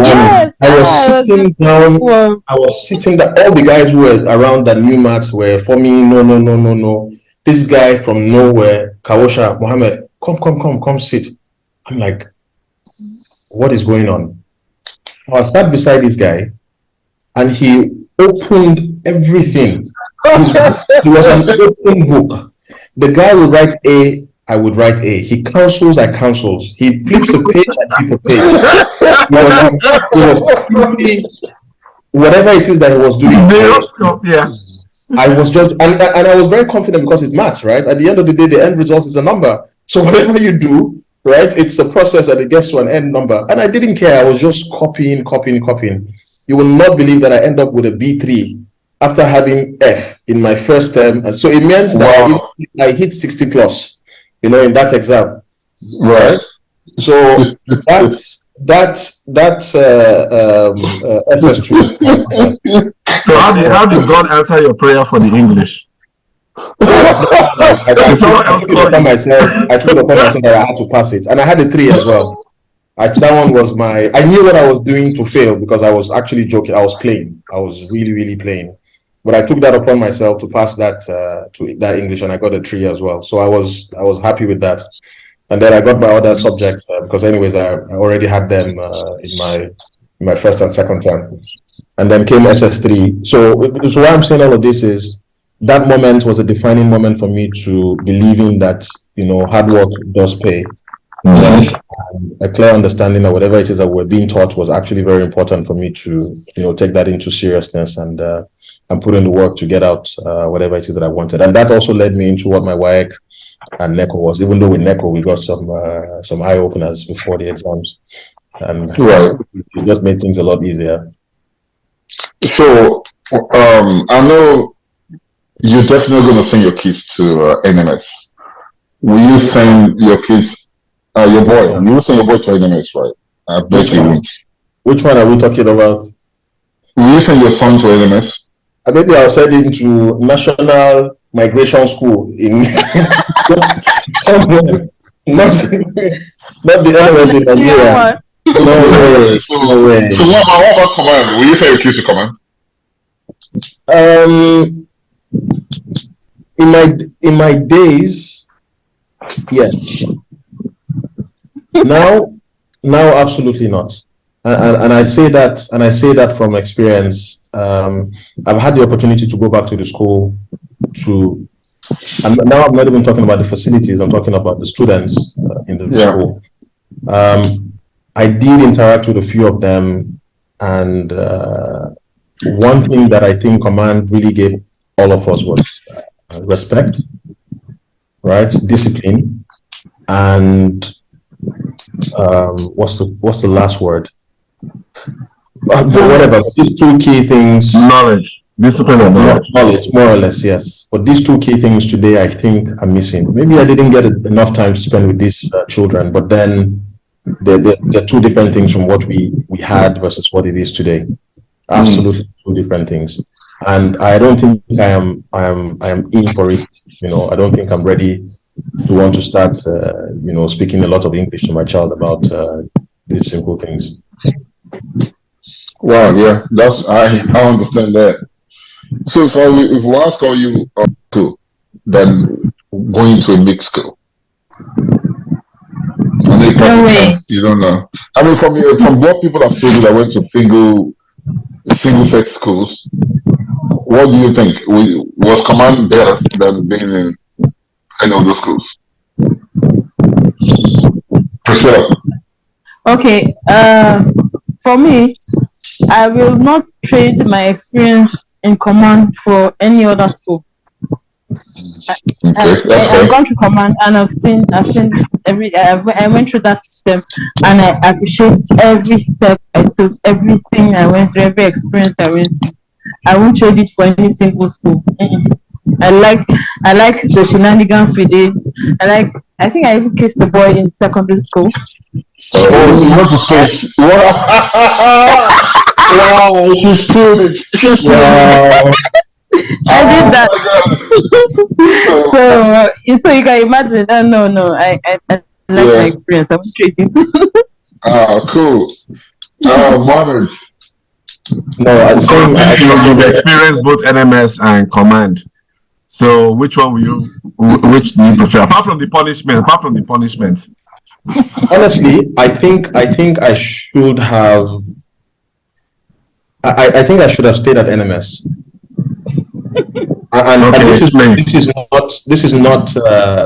Yes, I was sitting down. I was sitting down. All the guys who were around that knew maths were for me. No. This guy from nowhere, Kawosha, Mohammed, come sit. I'm like, what is going on? I sat beside this guy, and he opened everything. It was an open book. The guy would write A, I would write A. He counsels, I counsels. He flips a page, I flip a page. It was simply whatever it is that he was doing. Yeah. I was just, and I was very confident because it's maths, right? At the end of the day, the end result is a number. So whatever you do, right, it's a process and it gets to an end number. And I didn't care. I was just copying. You will not believe that I end up with a B3 after having F in my first term. And so it meant that I hit 60 plus, in that exam. Right. So that's SS2. So how did God answer your prayer for the English? I took it upon myself that I had to pass it, and I had a 3 as well. That one was I knew what I was doing to fail because I was actually joking. I was playing. I was really playing. But I took that upon myself to pass that English, and I got a 3 as well. So I was happy with that. And then I got my other subjects because anyways I already had them in my first and second term. And then came SS3. So why I'm saying all of this is that moment was a defining moment for me to believing that hard work does pay. Right? A clear understanding that whatever it is that we're being taught was actually very important for me to take that into seriousness and put in the work to get out whatever it is that I wanted. And that also led me into what my WAEC and NECO was, even though with NECO we got some eye openers before the exams, and it just made things a lot easier. So I know you're definitely going to send your kids to NMS. Will you send your kids, your boy? You will send your boy to NMS, right? I bet you won't. Which one are we talking about? Will you send your son to NMS? Maybe I'll send him to National Migration School in somewhere. Not the NMS in Nigeria. No way. So what about command? Will you send your kids to command? In my days, yes. Now absolutely not. And I say that from experience. I've had the opportunity to go back to the school and now I'm not even talking about the facilities, I'm talking about the students in the school. I did interact with a few of them, and one thing that I think command really gave all of us was respect, right? Discipline, and what's the last word? Whatever. These 2 key things: knowledge, discipline, and knowledge, more or less, yes. But these 2 key things today, I think, are missing. Maybe I didn't get enough time to spend with these children, but then they're 2 different things from what we had versus what it is today. Absolutely 2 different things. And I don't think I am in for it. I don't think I'm ready to want to start speaking a lot of English to my child about these simple things. Wow, yeah, I understand that. So if we ask all you school, then going to a mixed school. I know you No probably way. can't. You don't know. I mean, from what people have told me that went to single sex schools, what do you think? Was command better than being in any of those schools? For sure. Okay. For me, I will not trade my experience in command for any other school. Okay, that's I've fair. gone to command and I've seen I went through that system and I appreciate every step I took, everything I went through, every experience I went through. I won't trade it for any single school. I like I like the shenanigans we did. I think I even kissed a boy in secondary school. Oh, you want to face? Wow! Wow, she's killed it. She's killed it. I did that. Oh my god. So you can imagine. No. I like my Yeah. experience. I won't trade it. Cool. Mohammed. No, I'm So saying since you've experienced both NMS and command, so which one which do you prefer? Apart from the punishment. honestly, I think I should have. I think I should have stayed at NMS. And Okay, this is not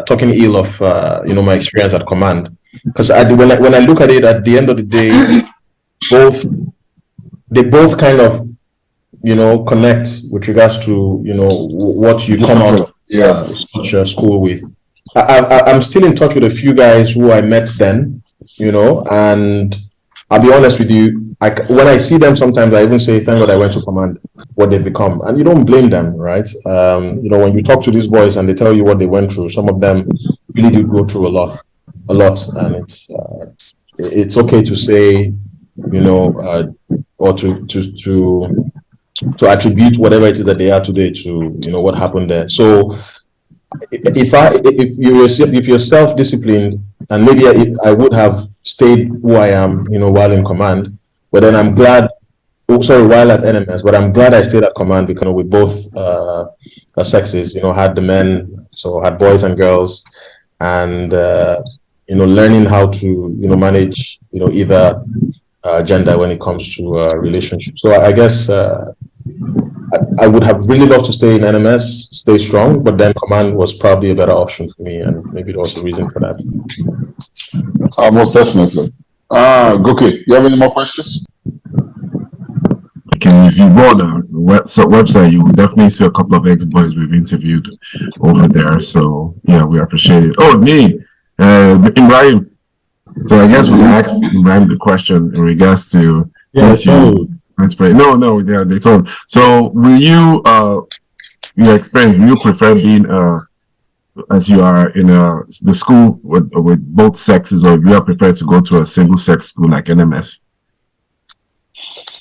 talking ill of my experience at command, because when I look at it, at the end of the day, they both kind of connect with regards to what you come out of such a school with. I'm still in touch with a few guys who I met then, and I'll be honest with you. When I see them, sometimes I even say, "Thank God I went to command." What they've become, and you don't blame them, right? When you talk to these boys and they tell you what they went through, some of them really do go through a lot, and it's okay to say, or to attribute whatever it is that they are today to what happened there. So if you're self-disciplined, and maybe I would have stayed who I am, while in command, but then I'm glad. Oh, sorry, while at NMS, but I'm glad I stayed at command because with both sexes, had the men, so had boys and girls, and learning how to manage either gender when it comes to relationships. So I guess I would have really loved to stay in NMS, stay strong, but then command was probably a better option for me, and maybe there was a reason for that. Most definitely. Goki, you have any more questions? Okay, if you go on our website, you will definitely see a couple of ex-boys we've interviewed over there. So yeah, we appreciate it. Oh, me, Ibrahim. So I guess we asked Ibrahim the question in regards to since you. No, they told. So will you, your experience? Will you prefer being as you are in the school with both sexes, or do you prefer to go to a single-sex school like NMS?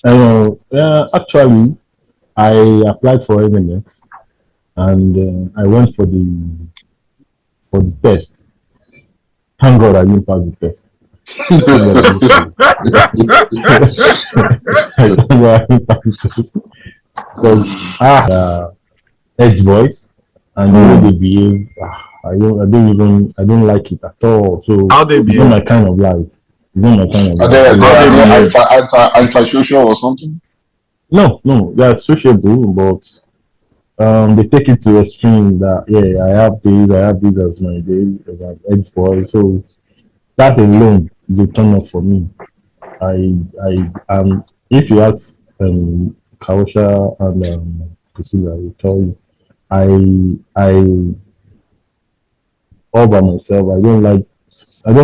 Actually, I applied for NMS and I went for the test. Thank God I didn't pass the test. Because ex-boys and the way they behave, I don't like it at all. So How they behave? It's not my kind of life. Are they anti-social or something? No, they are sociable, but they take it to extreme that I have these as my days as an ex-boy. So that alone is a turn off for me. If you ask Cojosa and Priscilla, I will tell you, I all by myself. I don't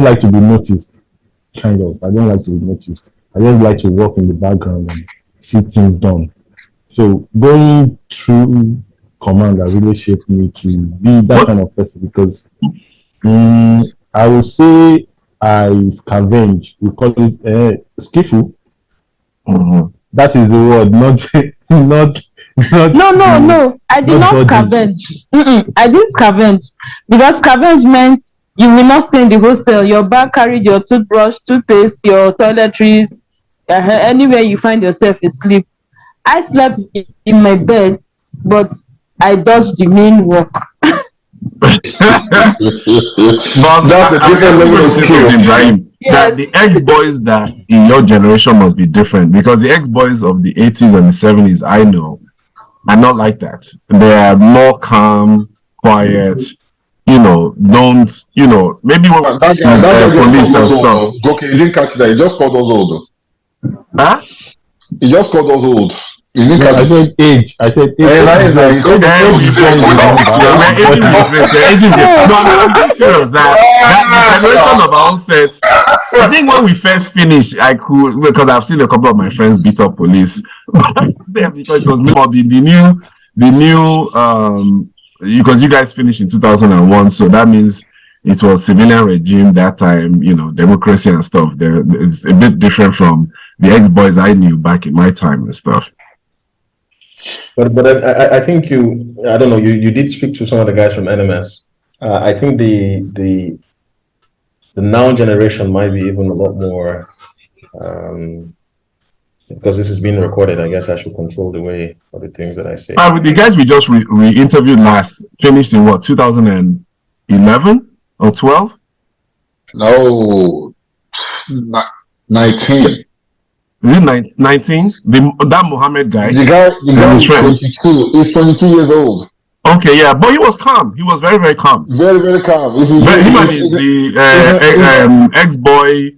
like to be noticed. Kind of. I don't like to be noticed. I just like to work in the background and see things done. So going through command that really shaped me to be that kind of person, because I would say I scavenge. We call it skiffle. Mm-hmm. That is the word, not. No. I did not scavenge. I didn't scavenge because scavenge meant You will not stay in the hostel. Your bag carried your toothbrush, toothpaste, your toiletries. Anywhere you find yourself, you sleep. I slept in my bed, but I dodged the main work. But That's a different level of skill. Ibrahim, Yes. that the ex-boys that in your generation must be different, because the ex-boys of the 80s and the 70s I know are not like that. They are more calm, quiet, don't, maybe That guy just police called and us stuff. old. Okay, you didn't catch that. He just called us old. Huh? He just called us old. You didn't No, catch I it. said age. I said age. Hey, that is like, We're aging with grace. We're aging with No, I'm being serious. That the generation of our own set, I think when we first finished, I could, because I've seen a couple of my friends beat up police because it was more the new because you guys finished in 2001, so that means it was civilian regime that time, democracy and stuff. It's a bit different from the ex-boys I knew back in my time and stuff. But I think I don't know, you did speak to some of the guys from NMS. I think the now generation might be even a lot more, because this is being recorded. I guess I should control the way of the things that I say. With the guys we just interviewed last finished in what, 2011 or 12? No, 19. Is it 19? That Mohammed guy. The guy is 22. He's 22 years old. Okay, yeah, but he was calm. He was very, very calm. Very, very calm. Him and the ex-boy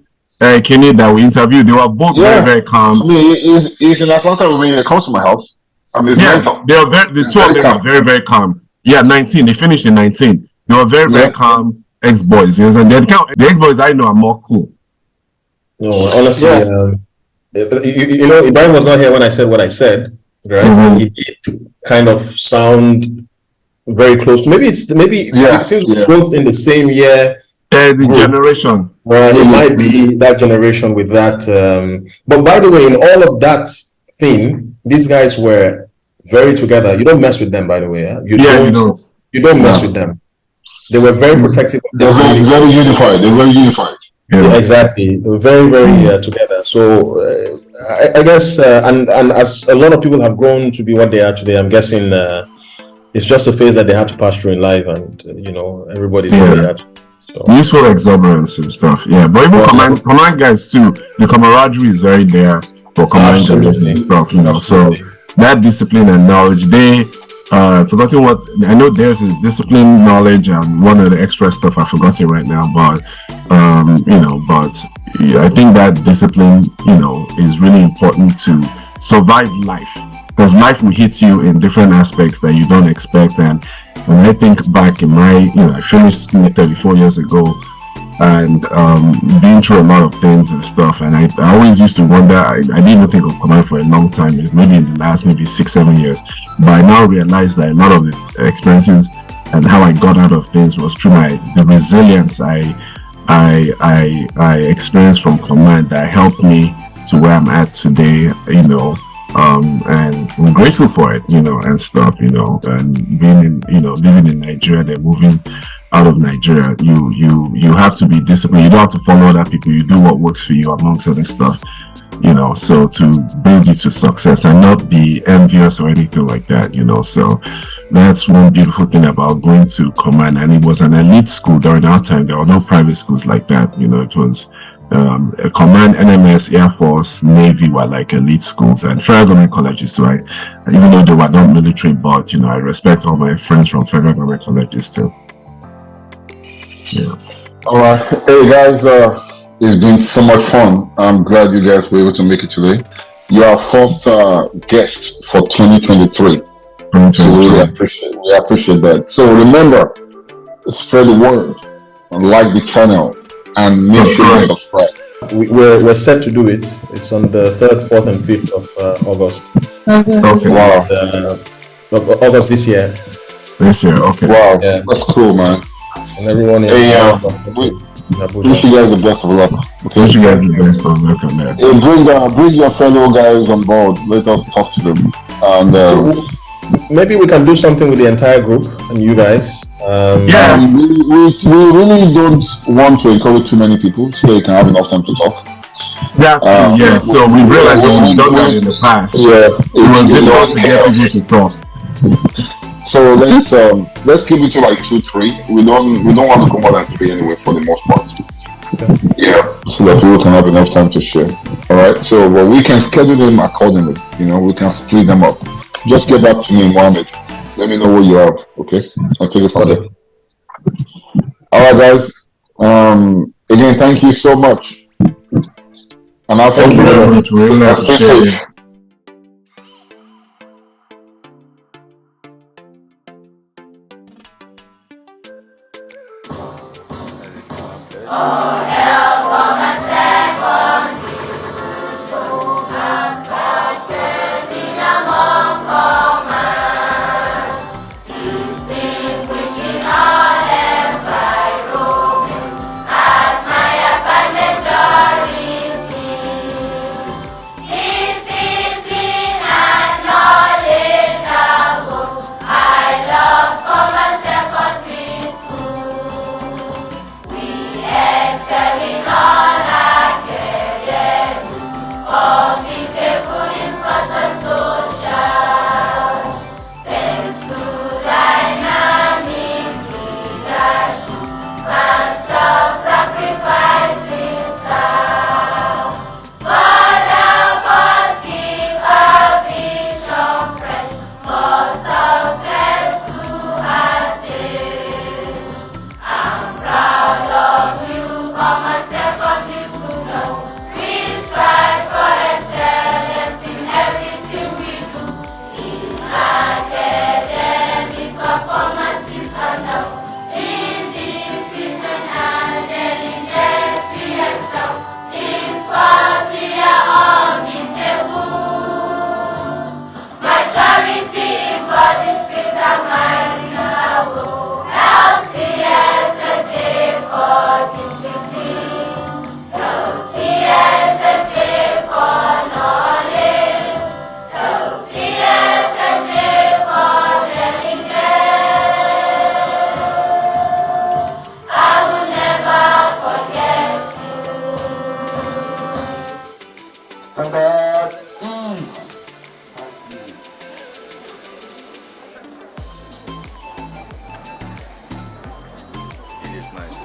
Kenny that we interviewed, they were both very, very calm. I mean, he's in Atlanta when he comes to my house. I mean, the two of them are very, very calm. Yeah, 19. They finished in 19. They were very, very calm ex-boys. And the ex-boys I know are more cool. No, honestly, Ibrahim was not here when I said what I said, right? Mm-hmm. And he did kind of sound very close to since we're both in the same year. The generation. It might be that generation with that. But by the way, in all of that thing, these guys were very together. You don't mess with them, by the way. Huh? You don't mess with them. They were very protective of them. They're very unified. They're very unified. Yeah, exactly. They were very, very together. So I guess, and as a lot of people have grown to be what they are today, I'm guessing it's just a phase that they had to pass through in life, and everybody's where they are. So. Useful exuberance and stuff, yeah. But even command guys too, the camaraderie is very there for command guys and stuff, So that discipline and knowledge, forgotten what I know. There's is discipline, knowledge, and one of the extra stuff I've forgotten right now. But I think that discipline, is really important to survive life, because life will hit you in different aspects that you don't expect. And when I think back in my, I finished school 34 years ago, and been through a lot of things and stuff, and I always used to wonder. I didn't even think of command for a long time, maybe in the last 6-7 years, but I now realize that a lot of the experiences and how I got out of things was through the resilience I experienced from command that helped me to where I'm at today, and I'm grateful for it, and stuff, and being in, living in Nigeria, then moving out of Nigeria, you have to be disciplined. You don't have to follow other people. You do what works for you, amongst other stuff, so to build you to success and not be envious or anything like that, so that's one beautiful thing about going to command. And it was an elite school during our time. There were no private schools like that, it was a command, NMS, Air Force, Navy were like elite schools, and federal government colleges. So even though they were not military, but I respect all my friends from federal government colleges too. Yeah. All right. Hey guys, it's been so much fun. I'm glad you guys were able to make it today. You are first guest for 2023. So we appreciate that. So remember, spread the word and like the channel and make sure you subscribe. We're set to do it. It's on the 3rd, 4th, and 5th of August. Okay. Wow. August this year. Okay. Wow. Yeah. That's cool, man. And everyone is wish you guys the best of luck. Okay? Wish you guys the best of luck on that. Hey, bring your fellow guys on board. Let us talk to them. And maybe we can do something with the entire group and you guys. Yeah. We really don't want to encourage too many people so they can have enough time to talk. That's true. Yeah. So we realized when we've done that in the past, Yeah, it was difficult to get chaos. people to talk. So let's keep it to like 2-3. We don't want to go more than 3 anyway for the most part. Yeah, so that people can have enough time to share. All right. So but we can schedule them accordingly. We can split them up. Just get back to me, Mohammed. Let me know what you have. Okay, I'll take it further. All right, guys. Again, thank you so much. And I'll Thank you very much. We really stay appreciate safe. it.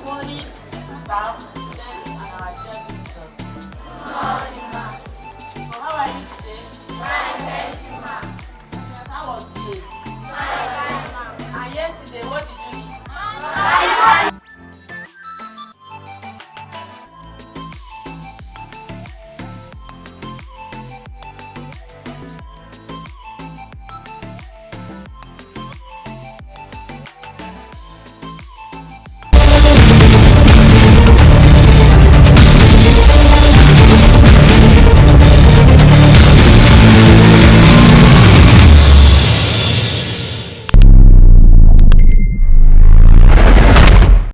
Morning, staff, students, and our dear visitors.